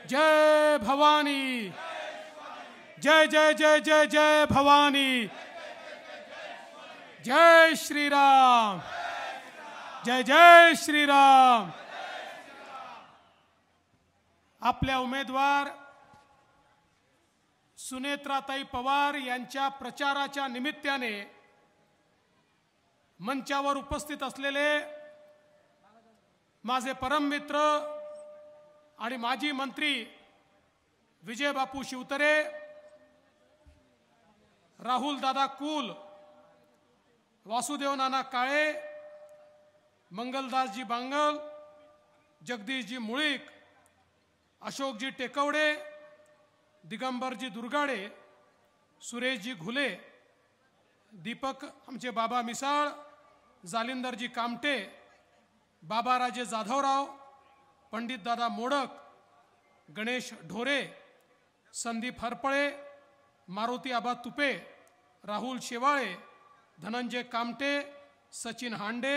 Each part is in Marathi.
जय भवानी, जय जय जय जय जय भवानी, जय श्री राम, जय जय श्री राम। आपल्या उमेदवार सुनेत्राताई पवार यांच्या प्रचाराच्या निमित्ताने मंचावर उपस्थित असलेले माझे परम मित्र आणि माजी मंत्री विजय बापू शिवतरे, राहुल दादा कुल, वासुदेव नाना काळे, मंगलदासजी बांगल, जगदीशजी मुळीक, अशोकजी टेकवडे, दिगंबरजी दुर्गाडे, सुरेशजी घुले, दीपक आमचे बाबा मिसाळ, जालिंदरजी कामटे, बाबाराजे जाधवराव, पंडित दादा मोडक, गणेश ढोरे, संदीप हरपळे, मारुती आबा तुपे, राहुल शेवाळे, धनंजय कामटे, सचिन हांडे,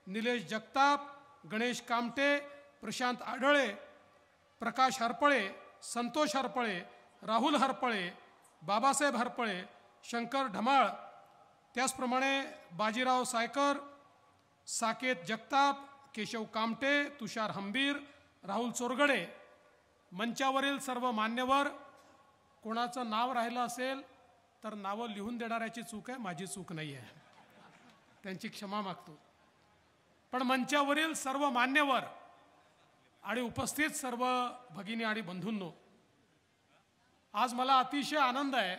निलेश जगताप, गणेश कामटे, प्रशांत आढळे, प्रकाश हरपळे, संतोष हरपळे, राहुल हरपळे, बाबासाहेब हरपळे, शंकर ढमाळ, त्याचप्रमाणे बाजीराव सायकर, साकेत जगताप, केशव कामटे, तुषार हंबीर, राहुल चोरगडे, मंचावरील सर्व मान्यवर, कोणाचं नाव राहिलं असेल तर नावं लिहून देणाऱ्याची चूक आहे, माझी चूक नाही आहे, त्यांची क्षमा मागतो। पण मंचावरील सर्व मान्यवर आणि उपस्थित सर्व भगिनी आणि बंधूंनो, आज मला अतिशय आनंद आहे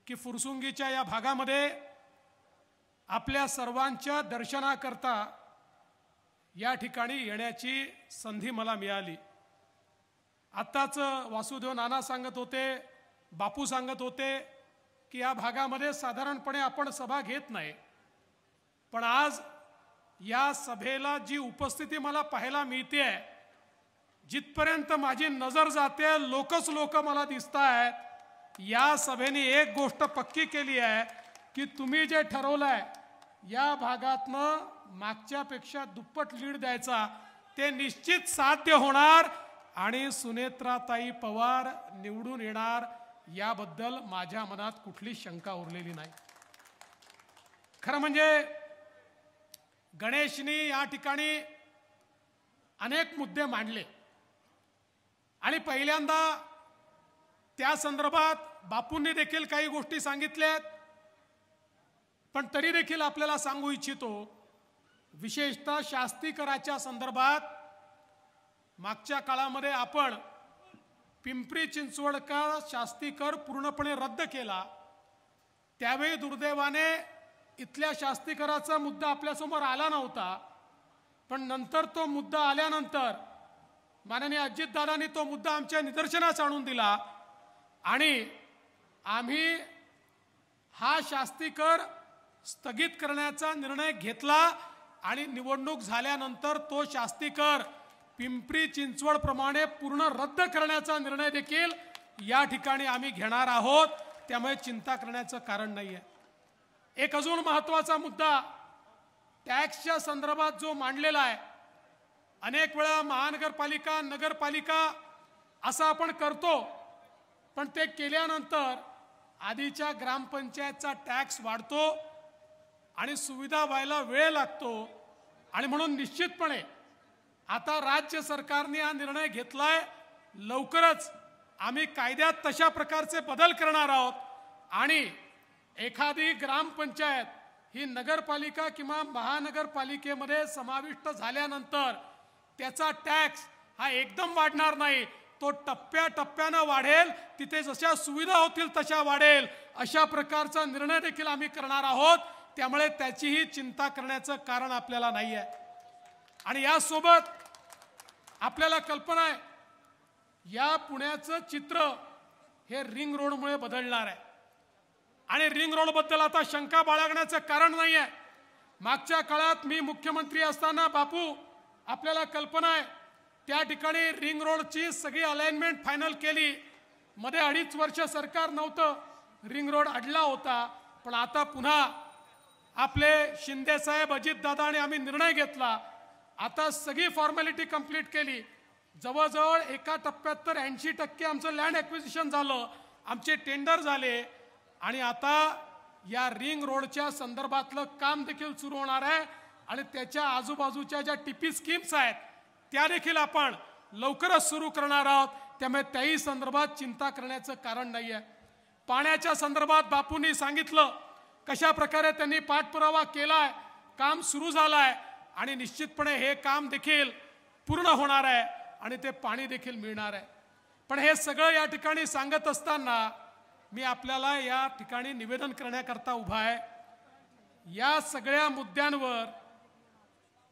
की फुरसुंगीच्या या भागामध्ये आपल्या सर्वांच्या दर्शनाकरता या ठिकाणी येण्याची संधी मला मिळाली। आत्ताच वासुदेव नाना सांगत होते, बापू सांगत होते की या भागामध्ये साधारणपणे आपण सभा घेत नाही, पण आज या सभेला जी उपस्थिती मला पाहायला मिळते, जिथपर्यंत माझी नजर जाते लोकच लोक मला दिसतायत, या सभेने एक गोष्ट पक्की केली आहे की तुम्ही जे ठरवलंय या भागातनं मागच्यापेक्षा दुप्पट लीड द्यायचा ते निश्चित साध्य होणार आणि सुनेत्राताई पवार निवडून येणार याबद्दल माझ्या मनात कुठली शंका उरलेली नाही। खरं म्हणजे गणेशनी या ठिकाणी अनेक मुद्दे मांडले आणि पहिल्यांदा त्या संदर्भात बापूंनी देखील काही गोष्टी सांगितल्यात, पण तरी देखील आपल्याला सांगू इच्छितो, विशेषतः शास्ती कराच्या संदर्भात मागच्या काळामध्ये आपण पिंपरी चिंचवडचा शास्ती कर पूर्णपणे रद्द केला, त्यावेळी दुर्दैवाने इथल्या शास्ती कराचा मुद्दा आपल्यासमोर आला नव्हता, पण नंतर तो मुद्दा आल्यानंतर माननीय अजितदादांनी तो मुद्दा आमच्या निदर्शनास आणून दिला आणि आम्ही हा शास्ती कर स्थगित करण्याचा निर्णय घेतला आणि निवडणूक झाल्यानंतर तो शास्ती कर पिंपरी चिंचवड प्रमाणे पूर्ण रद्द करण्याचा निर्णय देखील या ठिकाणी आम्ही घेणार आहोत, त्यामुळे चिंता करण्याचं कारण नाहीये। एक अजून महत्त्वाचा मुद्दा टॅक्सच्या संदर्भात जो मांडलेला आहे, अनेक वेळा महानगरपालिका नगरपालिका असं आपण करतो, पण ते केल्यानंतर आधीच्या ग्रामपंचायतचा टॅक्स वाढतो आणि सुविधा व्हायला वेळ लागतो आणि म्हणून निश्चितपणे आता राज्य सरकारने हा निर्णय घेतलाय, लवकरच आम्ही कायद्यात तशा प्रकारचे बदल करणार आहोत आणि एखादी ग्रामपंचायत ही नगरपालिका किंवा महानगरपालिकेमध्ये समाविष्ट झाल्यानंतर त्याचा टॅक्स हा एकदम वाढणार नाही, तो टप्प्याटप्प्याने वाढेल, तिथे जशा सुविधा होतील तशा वाढेल, अशा प्रकारचा निर्णय देखील आम्ही करणार आहोत, त्यामुळे त्याचीही चिंता करण्याचं कारण आपल्याला नाही आहे। आणि यासोबत आपल्याला कल्पना आहे या पुण्याचं चित्र हे रिंग रोडमुळे बदलणार आहे आणि रिंग रोडबद्दल आता शंका बाळगण्याचं कारण नाही आहे। मागच्या काळात मी मुख्यमंत्री असताना बापू आपल्याला कल्पना आहे त्या ठिकाणी रिंग रोडची सगळी अलाइनमेंट फायनल केली, मध्ये 2.5 वर्ष सरकार नव्हतं, रिंग रोड अडला होता, पण आता पुन्हा आपले शिंदे साहेब अजितदादा आणि आम्ही निर्णय घेतला, आता सगळी फॉर्मॅलिटी कंप्लीट केली, जवळजवळ एका टप्प्यात तर 80% आमचं लँड ॲक्विजिशन झालं, आमचे टेंडर झाले आणि आता या रिंग रोडच्या संदर्भातलं काम देखील सुरू होणार आहे आणि त्याच्या आजूबाजूच्या ज्या टीपी स्कीम्स आहेत त्या देखील आपण लवकरच सुरू करणार आहोत. त्यामुळे त्याही संदर्भात चिंता करण्याचं कारण नाही आहे. पाण्याच्या संदर्भात बापूंनी सांगितलं कशा प्रकारे त्यांनी पाठपुरावा केलाय, काम सुरू झालंय आणि निश्चितपणे हे काम देखील पूर्ण होणार आहे आणि ते पाणी देखील मिळणार आहे. पण हे सगळं या ठिकाणी सांगत असताना मी आपल्याला या ठिकाणी निवेदन करण्याकरता उभा आहे. या सगळ्या मुद्द्यांवर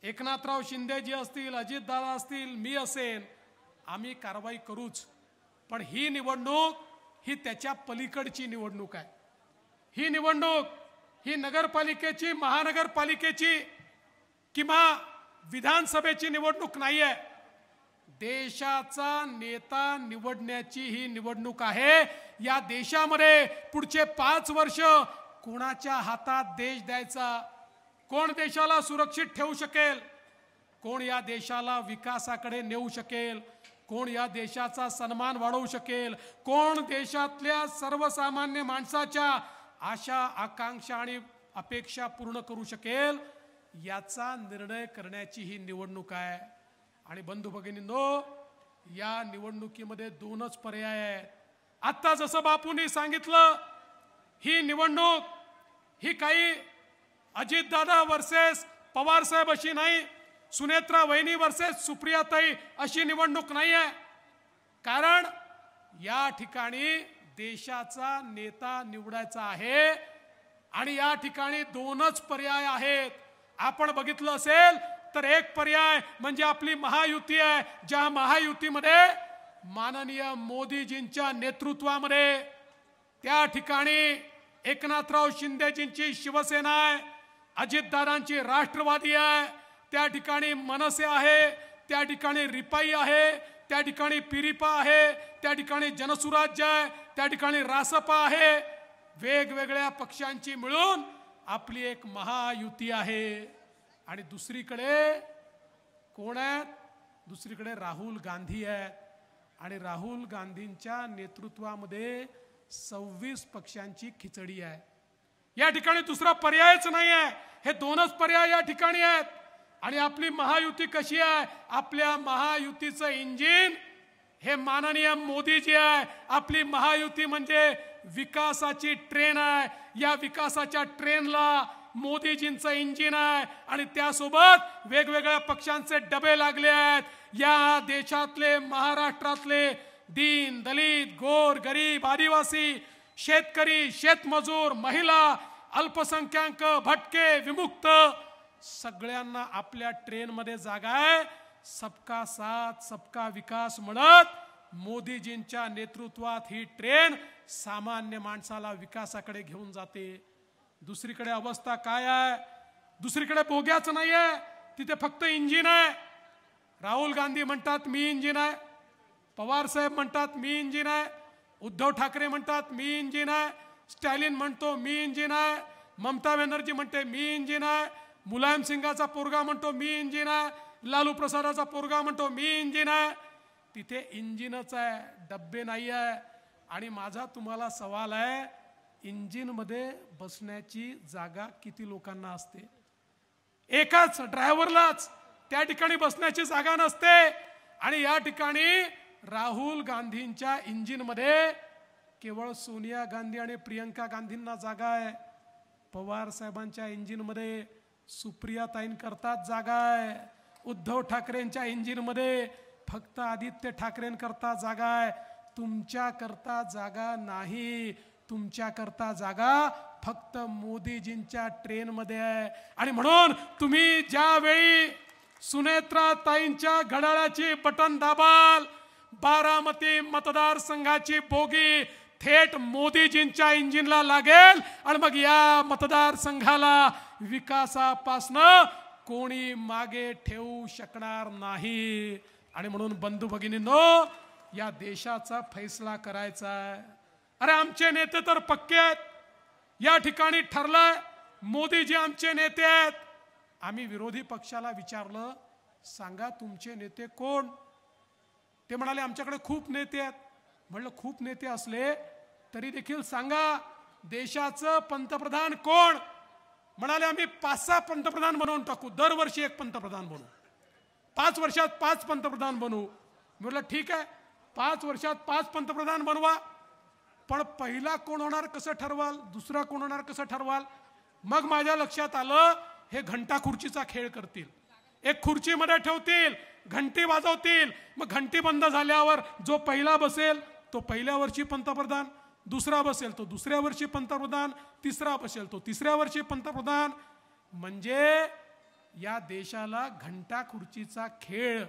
एकनाथराव शिंदेजी असतील, अजितदादा असतील, मी असेन, आम्ही कारवाई करूच. पण ही निवडणूक ही त्याच्या पलीकडची निवडणूक आहे. ही निवडणूक ही नगरपालिकेची, महानगरपालिकेची किंवा विधानसभेची निवडणूक नाही आहे. देशाचा नेता निवडण्याची ही निवडणूक आहे. या देशामध्ये पुढचे 5 वर्ष कोणाच्या हातात देश द्यायचा, कोण देशाला सुरक्षित ठेवू शकेल, कोण या देशाला विकासाकडे नेऊ शकेल, कोण या देशाचा सन्मान वाढवू शकेल, कोण देशातल्या सर्वसामान्य माणसाच्या आशा, आकांक्षा आणि अपेक्षा पूर्ण करू शकेल, याचा निर्णय करण्याची ही निवडणूक आहे. आणि बंधू भगिनींनो, या निवडणुकीमध्ये 2च पर्याय आहेत. आता जसं बापूंनी सांगितलं, ही निवडणूक ही काही अजितदादा वर्सेस पवार साहेब अशी नाही, सुनेत्रा वहिनी वर्सेस सुप्रियाताई अशी निवडणूक नाही आहे. कारण या ठिकाणी देशाचा नेता निवडायचा आहे आणि या ठिकाणी 2च पर्याय आहेत. आपण बघितलं असेल तर एक पर्याय म्हणजे आपली महायुती आहे, ज्या महायुतीमध्ये माननीय मोदीजींच्या नेतृत्वामध्ये त्या ठिकाणी एकनाथराव शिंदेजींची शिवसेना आहे, अजितदादांची राष्ट्रवादी आहे, त्या ठिकाणी मनसे आहे, त्या ठिकाणी रिपाई आहे, त्या ठिकाणी पिरिपा आहे, त्या ठिकाणी जनसुराज्य आहे, त्या ठिकाणी रासपा आहे. वेगवेगळ्या पक्षांची मिळून आपली एक महायुती आहे. आणि दुसरीकडे कोण आहेत? दुसरीकडे राहुल गांधी आहेत आणि राहुल गांधींच्या नेतृत्वामध्ये 26 पक्षांची खिचडी आहे. या ठिकाणी दुसरा पर्यायच नाही आहे. हे 2च पर्याय या ठिकाणी आहेत. आणि आपली महायुती कशी आहे? आपल्या महायुतीचं इंजिन हे माननीय मोदीजी आहे. आपली महायुती म्हणजे विकासाची ट्रेन आहे. या विकासाच्या ट्रेनला मोदीजींचं इंजिन आहे आणि त्यासोबत वेगवेगळ्या पक्षांचे डबे लागले आहेत. या देशातले, महाराष्ट्रातले दीन, दलित, गोर, गरीब, आदिवासी, शेतकरी, शेतमजूर, महिला, अल्पसंख्याक, भटके, विमुक्त सगळ्यांना आपल्या ट्रेनमध्ये जागा आहे. सबका साथ सबका विकास म्हणत मोदीजींच्या नेतृत्वात ही ट्रेन सामान्य माणसाला विकासाकडे घेऊन जाते. दुसरीकडे अवस्था काय आहे? दुसरीकडे बोग्याच नाही आहे, तिथे फक्त इंजिन आहे. राहुल गांधी म्हणतात मी इंजिन आहे, पवार साहेब म्हणतात मी इंजिन आहे, उद्धव ठाकरे म्हणतात मी इंजिन आहे, स्टॅलिन म्हणतो मी इंजिन आहे, ममता बॅनर्जी म्हणते मी इंजिन आहे, मुलायम सिंगाचा पोरगा म्हणतो मी इंजिन आहे, लालू प्रसादाचा पोरगा म्हणतो मी इंजिन आहे. तिथे इंजिनच आहे, डब्बे नाही आहे. आणि माझा तुम्हाला सवाल आहे, इंजिनमध्ये बसण्याची जागा किती लोकांना असते? एकाच ड्रायव्हरलाच त्या ठिकाणी बसण्याची जागा नसते. आणि या ठिकाणी राहुल गांधींच्या इंजिनमध्ये केवळ सोनिया गांधी आणि प्रियंका गांधींना जागा आहे. पवार साहेबांच्या इंजिनमध्ये सुप्रियाताईंकरताच जागा आहे. उद्धव ठाकरेंच्या इंजिनमध्ये फक्त आदित्य ठाकरेंकरता जागा आहे. तुमच्याकरता जागा नाही. तुमच्याकरता जागा फक्त मोदीजींच्या ट्रेनमध्ये आहे. आणि म्हणून तुम्ही ज्यावेळी सुनेत्राताईंच्या घड्याळाची बटन दाबाल, बारामती मतदारसंघाची बोगी थेट मोदीजींच्या इंजिनला लागेल आणि मग या मतदारसंघाला विकासापासनं कोणी मागे ठेवू शकणार नाही. आणि म्हणून बंधू भगिनींनो, या देशाचा फैसला करायचा आहे. अरे आमचे नेते तर पक्के आहेत. या ठिकाणी ठरलंय मोदीजी आमचे नेते आहेत. आम्ही विरोधी पक्षाला विचारलं, सांगा तुमचे नेते कोण? ते म्हणाले आमच्याकडे खूप नेते आहेत. म्हणलं खूप नेते असले तरी देखील सांगा देशाचं पंतप्रधान कोण? म्हणाले आम्ही 5-6 पंतप्रधान बनवून टाकू, दरवर्षी एक पंतप्रधान बनवू, 5 वर्षात 5 पंतप्रधान बनवू. म्हटलं ठीक आहे, 5 वर्षात 5 पंतप्रधान बनवा, पण पहिला कोण होणार कसं ठरवाल, दुसरा कोण होणार कसं ठरवाल? मग माझ्या लक्षात आलं हे घंटा खुर्चीचा खेळ करतील. एक खुर्चीमध्ये ठेवतील, घंटी वाजवतील, मग घंटी बंद झाल्यावर जो पहिला बसेल तो पहिल्या वर्षी पंतप्रधान, दुसरा बसेल तो दुसऱ्या वर्षी पंतप्रधान, तिसरा बसेल तो तिसऱ्या वर्षी पंतप्रधान. म्हणजे या देशाला घंटा खुर्चीचा खेळ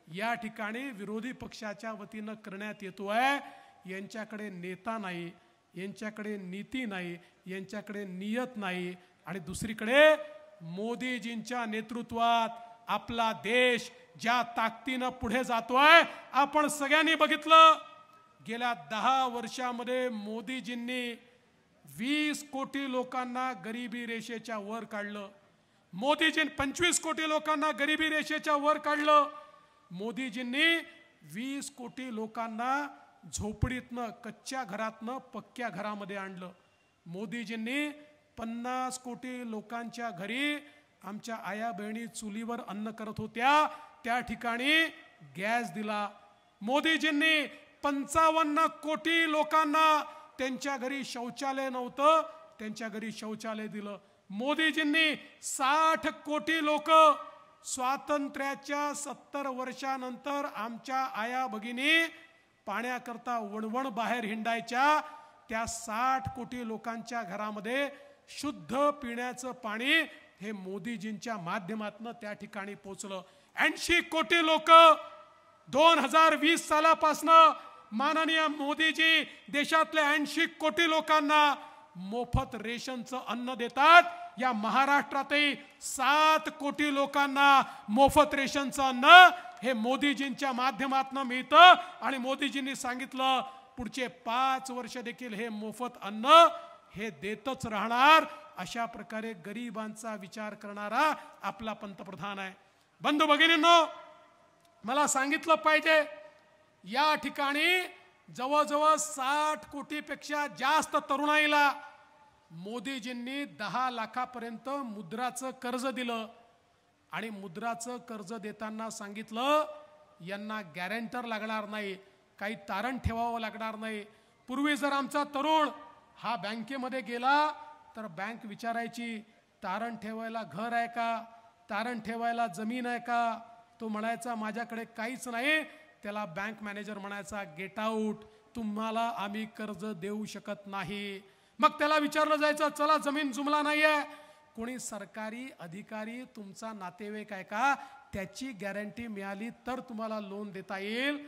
या ठिकाणी विरोधी पक्षाच्या वतीनं करण्यात येतोय. यांच्याकडे नेता नाही, यांच्याकडे नीती नाही, यांच्याकडे नियत नाही. आणि दुसरीकडे मोदीजींच्या नेतृत्वात आपला देश ज्या ताकदीनं पुढे जातोय आपण सगळ्यांनी बघितलं. गेल्या 10 वर्षामध्ये मोदीजींनी 20 कोटी लोकांना गरिबी रेषेच्या वर काढलं. मोदीजींनी 25 कोटी लोकांना गरिबी रेषेच्या वर काढलं. मोदीजींनी 20 कोटी लोकांना झोपडीतनं, कच्च्या घरातनं पक्क्या घरामध्ये आणलं. मोदीजींनी 50 कोटी लोकांच्या घरी आमच्या आया बहिणी चुलीवर अन्न करत होत्या त्या ठिकाणी गॅस दिला. मोदीजींनी 55 कोटी लोकांना त्यांच्या घरी शौचालय नव्हतं, त्यांच्या घरी शौचालय दिलं. मोदीजींनी 60 कोटी लोक स्वातंत्र्याच्या 70 वर्षानंतर आमच्या आया भगिनी पाण्याकरता वणवण बाहेर हिंडायच्या, त्या 60 कोटी लोकांच्या घरामध्ये शुद्ध पिण्याचं पाणी हे मोदीजींच्या माध्यमातून त्या ठिकाणी पोहोचलं. 80 कोटी लोक 2020 सालापासनं माननीय मोदीजी देशातल्या 80 कोटी लोकांना मोफत रेशनचं अन्न देतात. या महाराष्ट्रातही 7 कोटी लोकांना मोफत रेशनचं अन्न हे मोदीजींच्या माध्यमातून मिळतं. आणि मोदीजींनी सांगितलं पुढचे 5 वर्ष देखील हे मोफत अन्न हे देतच राहणार. अशा प्रकारे गरिबांचा विचार करणारा आपला पंतप्रधान आहे. बंधू भगिनींनो, मला सांगितलं पाहिजे या ठिकाणी जवळजवळ 60 कोटीपेक्षा जास्त तरुणाईला मोदीजींनी 10 लाखापर्यंत मुद्राचं कर्ज दिलं. आणि मुद्राचं कर्ज देताना सांगितलं यांना गॅरेंटर लागणार नाही, काही तारण ठेवावं लागणार नाही. पूर्वी जर आमचा तरुण हा बँकेमध्ये गेला तर बँक विचारायची तारण ठेवायला घर आहे का, तारण ठेवायला जमीन आहे का? तो म्हणायचा माझ्याकडे काहीच नाही. त्याला बँक मॅनेजर म्हणायचा गेट आउट, तुम्हाला आम्ही कर्ज देऊ शकत नाही. मग त्याला विचारलं जायचं चला जमीन जुमला नाहीये, कोणी सरकारी अधिकारी तुमचा नातेवाईक आहे का, त्याची गॅरंटी मिळाली तर तुम्हाला लोन देता येईल.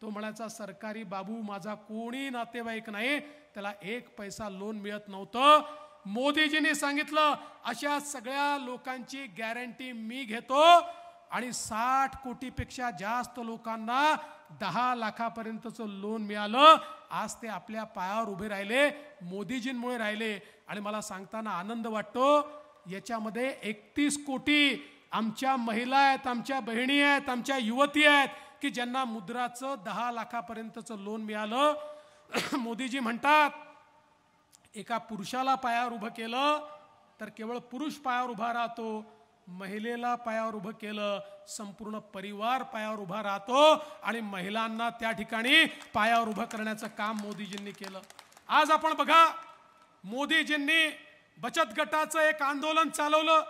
तो म्हणायचा सरकारी बाबू माझा कोणी नातेवाईक नाही, त्याला 1 पैसा लोन मिळत नव्हतं. मोदीजींनी सांगितलं अशा सगळ्या लोकांची गॅरंटी मी घेतो. आणि 60 कोटीपेक्षा जास्त लोकांना 10 लाखापर्यंतचं लोन मिळालं. आज ते आपल्या पायावर उभे राहिले, मोदीजींमुळे राहिले. आणि मला सांगताना आनंद वाटतो याच्यामध्ये 31 कोटी आमच्या महिला आहेत, आमच्या बहिणी आहेत, आमच्या युवती आहेत की ज्यांना मुद्राचं 10 लाखापर्यंतचं लोन मिळालं. मोदीजी म्हणतात एका पुरुषाला पायावर उभं केलं तर केवळ पुरुष पायावर उभा राहतो, महिलेला पायावर उभं केलं संपूर्ण परिवार पायावर उभा राहतो. आणि महिलांना त्या ठिकाणी पायावर उभं करण्याचं काम मोदीजींनी केलं. आज आपण बघा मोदीजींनी बचत गटाचं एक आंदोलन चालवलं.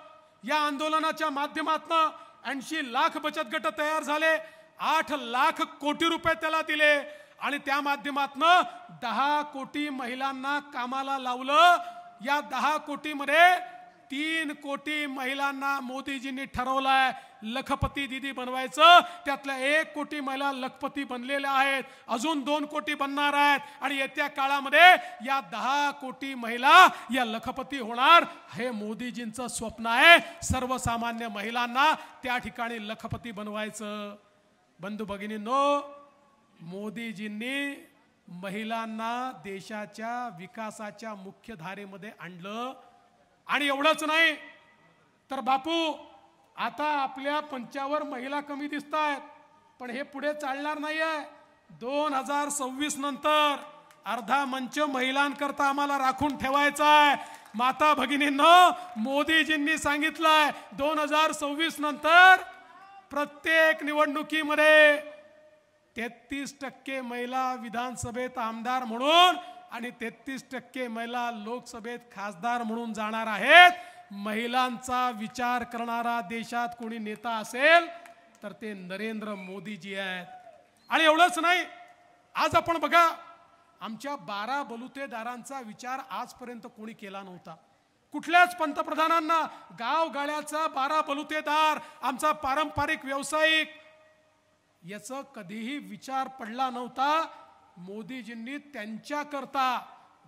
या आंदोलनाच्या माध्यमातून 80 लाख बचत गट तयार झाले, 8 लाख कोटी रुपये त्याला दिले. आणि त्या माध्यमातून 10 कोटी महिलांना कामाला लावलं. या 10 कोटीमध्ये 3 कोटी महिलांना मोदीजींनी ठरवलंय लखपती दीदी बनवायचं. त्यातल्या 1 कोटी महिला लखपती बनलेल्या आहेत, अजून 2 कोटी बनणार आहेत. आणि येत्या काळामध्ये या 10 कोटी महिला या लखपती होणार. हे मोदीजींचं स्वप्न आहे, सर्वसामान्य महिलांना त्या ठिकाणी लखपती बनवायचं. बंधू भगिनींनो, मोदीजींनी महिलांना देशाच्या विकासाच्या मुख्य धारेमध्ये आणलं. आणि एवढंच नाही तर बापू आता आपल्या पंचावर महिला कमी दिसत आहेत. पण हे पुढे चालणार नाहीये. 2026 नंतर अर्धा मंच महिलांकरता आम्हाला राखून ठेवायचा आहे. माता भगिनींनो, मोदीजींनी सांगितलंय 2026 नंतर प्रत्येक निवडणुकीमध्ये 33% महिला विधानसभेत आमदार म्हणून आणि 33% महिला लोकसभेत खासदार म्हणून जाणार आहेत. महिलांचा विचार करणारा देशात कोणी नेता असेल तर ते नरेंद्र मोदीजी आहेत. आणि एवढंच नाही, आज आपण बघा, आमच्या 12 बलुतेदारांचा विचार आजपर्यंत कोणी केला नव्हता. कुठल्याच पंतप्रधानांना गावगाड्याचा 12 बलुतेदार, आमचा पारंपरिक व्यावसायिक, याचा कधीही विचार पडला नव्हता. मोदीजींनी त्यांच्याकरता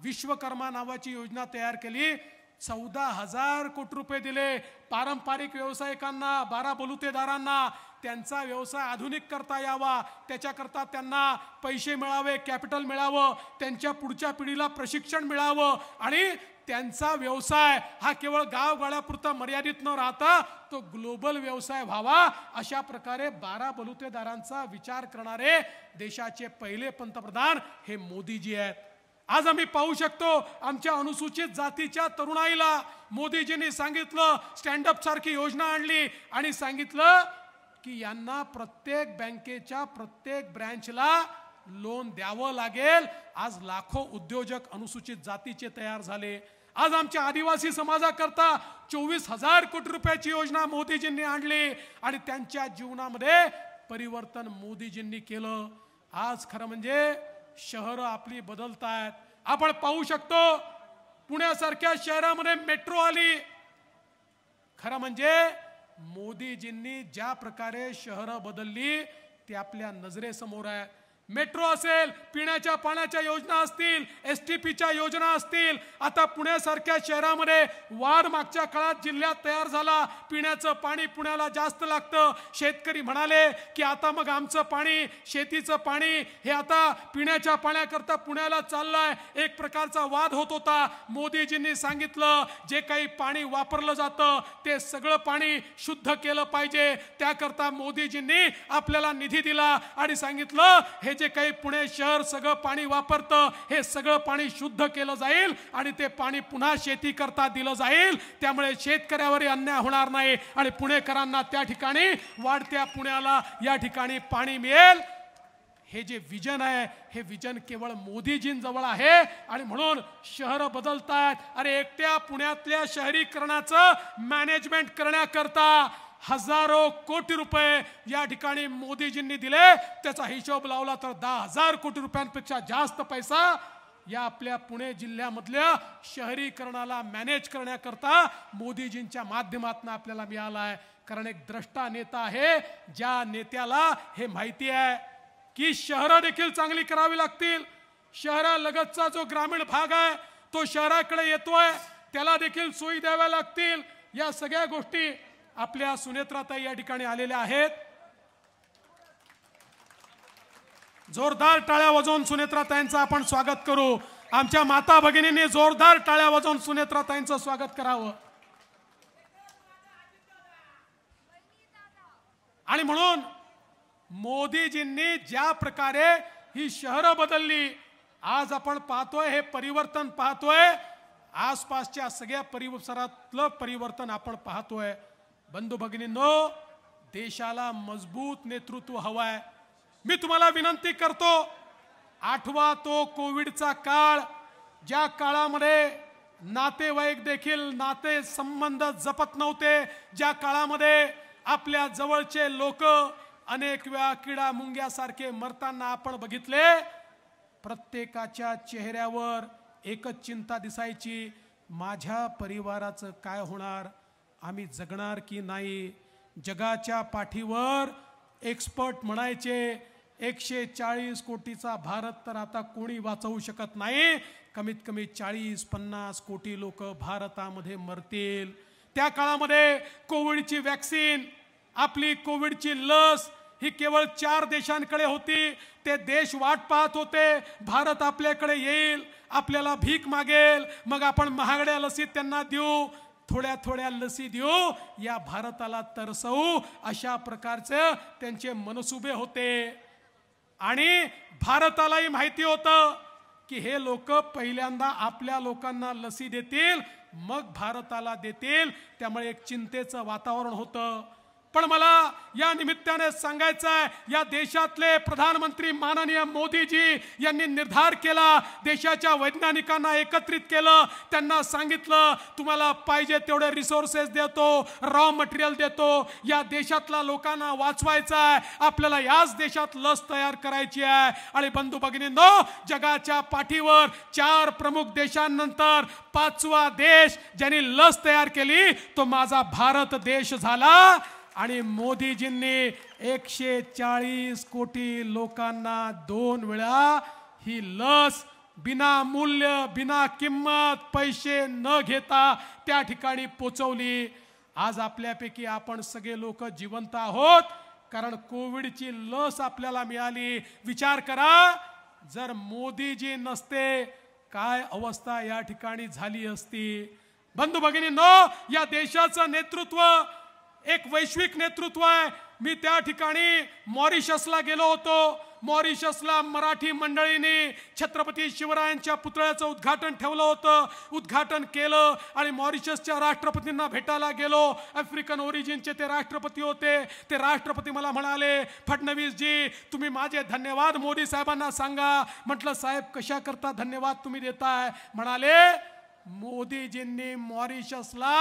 विश्वकर्मा नावाची योजना तयार केली. 14,000 कोटी रुपये दिले पारंपरिक व्यावसायिकांना, 12 बलुतेदारांना. त्यांचा व्यवसाय आधुनिक करता यावा, त्याच्याकरता त्यांना पैसे मिळावे, कॅपिटल मिळावं, त्यांच्या पुढच्या पिढीला प्रशिक्षण मिळावं आणि त्यांचा व्यवसाय हा केवळ गावगाड्यापुरता मर्यादित न राहता तो ग्लोबल व्यवसाय व्हावा. अशा प्रकारे 12 बलुतेदारांचा विचार करणारे देशाचे पहिले पंतप्रधान हे मोदीजी आहेत. आज आम्ही पाहू शकतो, आमच्या अनुसूचित जातीच्या तरुणाईला मोदीजींनी सांगितलं, स्टँडअप सारखी योजना आणली आणि सांगितलं की यांना प्रत्येक बँकेच्या प्रत्येक ब्रँचला लोन द्यावं लागेल. आज लाखो उद्योजक अनुसूचित जातीचे तयार झाले. आज आमच्या आदिवासी समाजाकरता 24,000 कोटी रुपयाची योजना मोदीजींनी आणली आणि त्यांच्या जीवनामध्ये परिवर्तन मोदीजींनी केलं. आज खरं म्हणजे शहरं आपली बदलतायत. आपण पाहू शकतो, पुण्यासारख्या शहरामध्ये मेट्रो आली. खरं म्हणजे मोदीजींनी ज्या प्रकारे शहरं बदलली ते आपल्या नजरेसमोर आहे. मेट्रो असेल, पिण्याच्या पाण्याच्या योजना असतील, STPच्या योजना असतील. आता पुण्यासारख्या शहरामध्ये वाढ मागच्या काळात जिल्ह्यात तयार झाला. पिण्याचं पाणी पुण्याला जास्त लागतं. शेतकरी म्हणाले की आता मग आमचं पाणी, शेतीचं पाणी हे आता पिण्याच्या पाण्याकरता पुण्याला चाललंय. एक प्रकारचा वाद होत होता. मोदीजींनी सांगितलं जे काही पाणी वापरलं जातं ते सगळं पाणी शुद्ध केलं पाहिजे. त्याकरता मोदीजींनी आपल्याला निधी दिला आणि सांगितलं हे जे काही पुणे शहर सगळं पाणी वापरतं हे सगळं पाणी शुद्ध केलं जाईल आणि ते पाणी पुन्हा शेती करता दिलं जाईल. त्यामुळे शेतकऱ्यावर अन्याय होणार नाही आणि पुणेकरांना त्या ठिकाणी, वाढत्या पुण्याला या ठिकाणी पाणी मिळेल. हे जे विजन आहे हे विजन केवळ मोदीजींजवळ आहे आणि म्हणून शहरं बदलतात. अरे एकट्या पुण्यातल्या शहरीकरणाचं मॅनेजमेंट करण्याकरता हजारो कोटी रुपये या ठिकाणी मोदीजींनी दिले. त्याचा हिशोब लावला तर 10,000 कोटी रुपयांपेक्षा जास्त पैसा या आपल्या पुणे जिल्ह्यामधल्या शहरीकरणाला मॅनेज करण्याकरता मोदीजींच्या माध्यमातून आपल्याला मिळाला आहे. कारण एक द्रष्टा नेता आहे, ज्या नेत्याला हे माहिती आहे की शहरं देखील चांगली करावी लागतील. शहरालगतचा जो ग्रामीण भाग आहे तो शहराकडे येतोय, त्याला देखील सोयी द्याव्या लागतील. या सगळ्या गोष्टी आपल्या सुनेत्राताई या ठिकाणी आलेल्या आहेत. जोरदार टाळ्या वाजवून सुनेत्राताईंचं आपण स्वागत करू. आमच्या माता भगिनींनी जोरदार टाळ्या वाजवून सुनेत्राताईंचं स्वागत करावं. आणि म्हणून मोदीजींनी ज्या प्रकारे ही शहरं बदलली, आज आपण पाहतोय हे परिवर्तन पाहतोय. आसपासच्या सगळ्या परिसरातलं परिवर्तन आपण पाहतोय. बंधू भगिनींनो, देशाला मजबूत नेतृत्व हवंय. मी तुम्हाला विनंती करतो, आठवा तो कोविडचा काळ, ज्या काळामध्ये नातेवाईक देखील नाते संबंध जपत नव्हते, ज्या काळामध्ये आपल्या जवळचे लोक अनेक वेळा किडा मुंग्यासारखे मरताना आपण बघितले. प्रत्येकाच्या चेहऱ्यावर एकच चिंता दिसायची, माझ्या परिवाराचं काय होणार, आम्ही जगणार की नाही. जगाच्या पाठीवर एक्सपर्ट म्हणायचे 140 कोटीचा भारत तर आता कोणी वाचवू शकत नाही. कमीत कमी 40-50 कोटी लोक भारतामध्ये मरतील. त्या काळामध्ये कोविडची वॅक्सिन, आपली कोविडची लस ही केवळ 4 देशांकडे होती. ते देश वाट पाहत होते, भारत आपल्याकडे येईल, आपल्याला भीक मागेल, मग आपण महागड्या लसी त्यांना देऊ. थोड्या थोड्या लसी देऊ, या भारताला तरसवू, अशा प्रकारचे त्यांचे मनसुबे होते. आणि भारतालाही माहिती होतं की हे लोक पहिल्यांदा आपल्या लोकांना लसी देतील, मग भारताला देतील. त्यामुळे एक चिंतेचं वातावरण होतं. पण मला या निमित्ताने सांगायचं आहे, या देशातले प्रधानमंत्री माननीय मोदीजी यांनी निर्धार केला, देशाच्या वैज्ञानिकांना एकत्रित केलं, त्यांना सांगितलं तुम्हाला पाहिजे तेवढे रिसोर्सेस देतो, रॉ मटेरियल देतो, या देशातल्या लोकांना वाचवायचं आहे, आपल्याला याच देशात लस तयार करायची आहे. आणि बंधू भगिनींनो, जगाच्या पाठीवर 4 प्रमुख देशांनंतर 5वा देश ज्यांनी लस तयार केली तो माझा भारत देश झाला. आणि मोदीजींनी 140 कोटी लोकांना 2 वेळा ही लस बिना मूल्य, बिना किंमत, पैसे न घेता त्या ठिकाणी पोचवली. आज आपल्यापैकी आपण सगळे लोक जिवंत आहोत कारण कोविडची लस आपल्याला मिळाली. विचार करा, जर मोदीजी नसते काय अवस्था या ठिकाणी झाली असती. बंधू भगिनींनो, या देशाचं नेतृत्व एक वैश्विक नेतृत्व आहे. मी त्या ठिकाणी मॉरिशसला गेलो होतो. मॉरिशसला मराठी मंडळींनी छत्रपती शिवरायांच्या पुतळ्याचं उद्घाटन ठेवलं होतं, उद्घाटन केलं. आणि मॉरिशसच्या राष्ट्रपतींना भेटायला गेलो. आफ्रिकन ओरिजिनचे ते राष्ट्रपती होते. ते राष्ट्रपती मला म्हणाले, फडणवीसजी तुम्ही माझे धन्यवाद मोदी साहेबांना सांगा. म्हटलं साहेब कशा करता धन्यवाद तुम्ही देताय? म्हणाले मोदीजींनी मॉरिशसला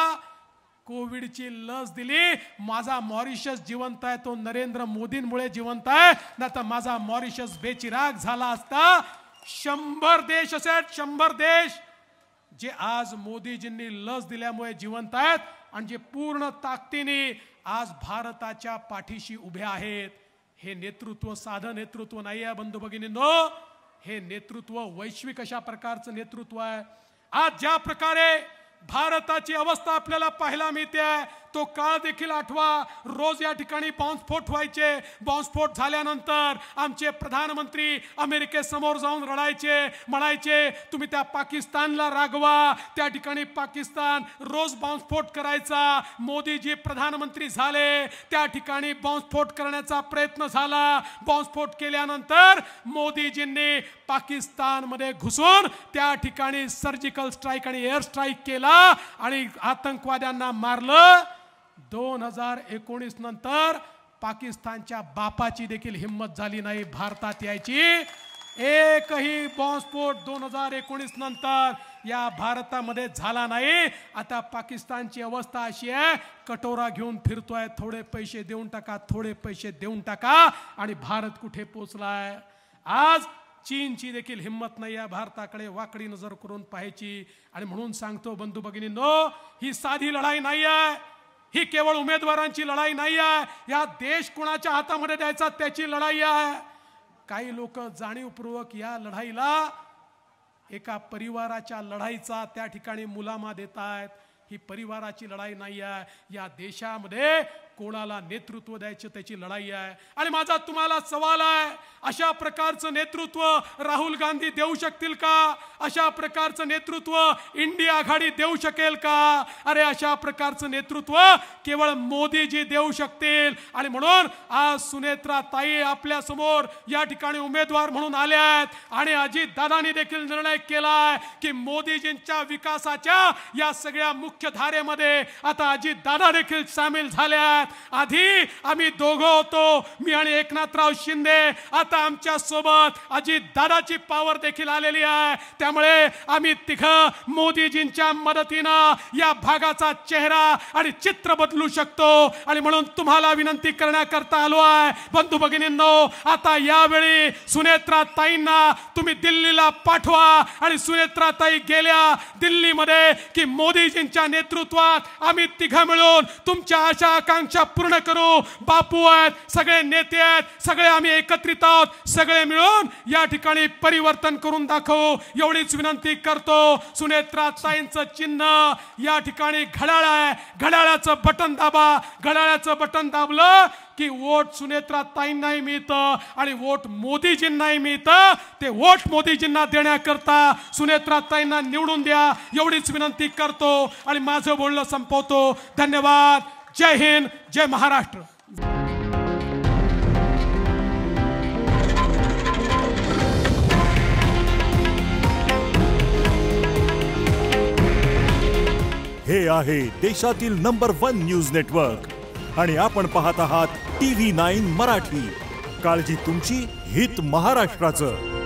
कोविडची लस दिली. माझा मॉरिशस जिवंत आहे तो नरेंद्र मोदींमुळे जिवंत आहे, नाही तर माझा मॉरिशस बेचिराग झाला असता. 100 देश असे आहेत, 100 देश जे आज मोदीजींनी लस दिल्यामुळे जिवंत आहेत आणि जे पूर्ण ताकदीने आज भारताच्या पाठीशी उभे आहेत. हे नेतृत्व साधं नेतृत्व नाही आहे बंधू भगिनींनो, हे नेतृत्व वैश्विक अशा प्रकारचं नेतृत्व आहे. आज ज्या प्रकारे भारताची अवस्था आपल्याला पाहायला मिळते आहे तो काळ देखील आठवा. रोज या ठिकाणी बॉम्बस्फोट व्हायचे. बॉम्बस्फोट झाल्यानंतर आमचे प्रधानमंत्री अमेरिकेसमोर जाऊन रडायचे, म्हणायचे तुम्ही त्या पाकिस्तानला रागवा. त्या ठिकाणी पाकिस्तान रोज बॉम्बस्फोट करायचा. मोदीजी प्रधानमंत्री झाले, त्या ठिकाणी बॉम्बस्फोट करण्याचा प्रयत्न झाला. बॉम्बस्फोट केल्यानंतर मोदीजींनी पाकिस्तानमध्ये घुसून त्या ठिकाणी सर्जिकल स्ट्राईक आणि एअर स्ट्राईक केला आणि आतंकवाद्यांना मारलं. 2019 नंतर पाकिस्तानच्या बापाची देखील हिम्मत झाली नाही भारतात यायची. एकही बॉम्बस्फोट 2019 नंतर या भारतामध्ये झाला नाही. आता पाकिस्तानची अवस्था अशी आहे, कटोरा घेऊन फिरतोय, थोडे पैसे देऊन टाका, थोडे पैसे देऊन टाका. आणि भारत कुठे पोचलाय? आज चीनची देखील हिम्मत नाही आहे भारताकडे वाकडी नजर करून पाहायची. आणि म्हणून सांगतो बंधू भगिनींनो, ही साधी लढाई नाही आहे, ही केवळ उमेदवारांची लढाई नाही आहे, या देश कोणाच्या हातामध्ये द्यायचा त्याची लढाई आहे. काही लोक जाणीवपूर्वक या लढाईला एका परिवाराच्या लढाईचा त्या ठिकाणी मुलामा देत आहेत. ही परिवाराची लढाई नाही आहे, या देशामध्ये कोणाला नेतृत्व द्यायचे त्याची लढाई आहे. आणि माझा तुम्हाला सवाल आहे, अशा प्रकारचं नेतृत्व राहुल गांधी देऊ शकतील का? अशा प्रकारचं नेतृत्व इंडिया आघाडी देऊ शकेल का? अरे अशा प्रकारचं नेतृत्व केवळ मोदीजी देऊ शकतील. आणि म्हणून आज सुनेत्रा ताई आपल्या समोर या ठिकाणी उमेदवार म्हणून आल्या आहेत. आणि अजित दादांनी देखील निर्णय केलाय की मोदीजींच्या विकासाच्या या सगळ्या मुख्य धारेमध्ये आता अजित दादा देखील सामील झाले आहेत. आधी आम्ही दोघं होतो, मी आणि एकनाथराव शिंदे. आता आमच्या सोबत अजित दादाची पॉवर देखील आलेली आहे. त्यामुळे आम्ही तिघं मोदीजींच्या मदतीनं या भागाचा चेहरा आणि चित्र बदलू शकतो. आणि म्हणून तुम्हाला विनंती करण्याकरता आलो आहे बंधू भगिनींनो, आता यावेळी सुनेत्रा ताईंना तुम्ही दिल्लीला पाठवा. आणि सुनेत्रा ताई गेल्या दिल्लीमध्ये की मोदीजींच्या नेतृत्वात आम्ही तिघं मिळून तुमच्या आशा आकांक्षा इच्छा पूर्ण करू. बापू आहेत, सगळे नेते आहेत, सगळे आम्ही एकत्रित आहोत, सगळे मिळून या ठिकाणी परिवर्तन करून दाखवू एवढीच विनंती करतो. सुनेत्राताईंचं चिन्ह या ठिकाणी घड्याळ आहे, घड्याळाचं बटन दाबा. घड्याळाचं बटन दाबलं की वोट सुनेत्राताईंनाही मिळतं आणि वोट मोदीजींनाही मिळतं. ते वोट मोदीजींना देण्याकरता सुनेत्राताईंना निवडून द्या एवढीच विनंती करतो आणि माझं बोलणं संपवतो. धन्यवाद. जय हिंद, जय महाराष्ट्र. हे आहे देशातील नंबर 1 न्यूज नेटवर्क आणि आपण पाहत आहात TV9 मराठी. काळजी तुमची, हित महाराष्ट्राचं.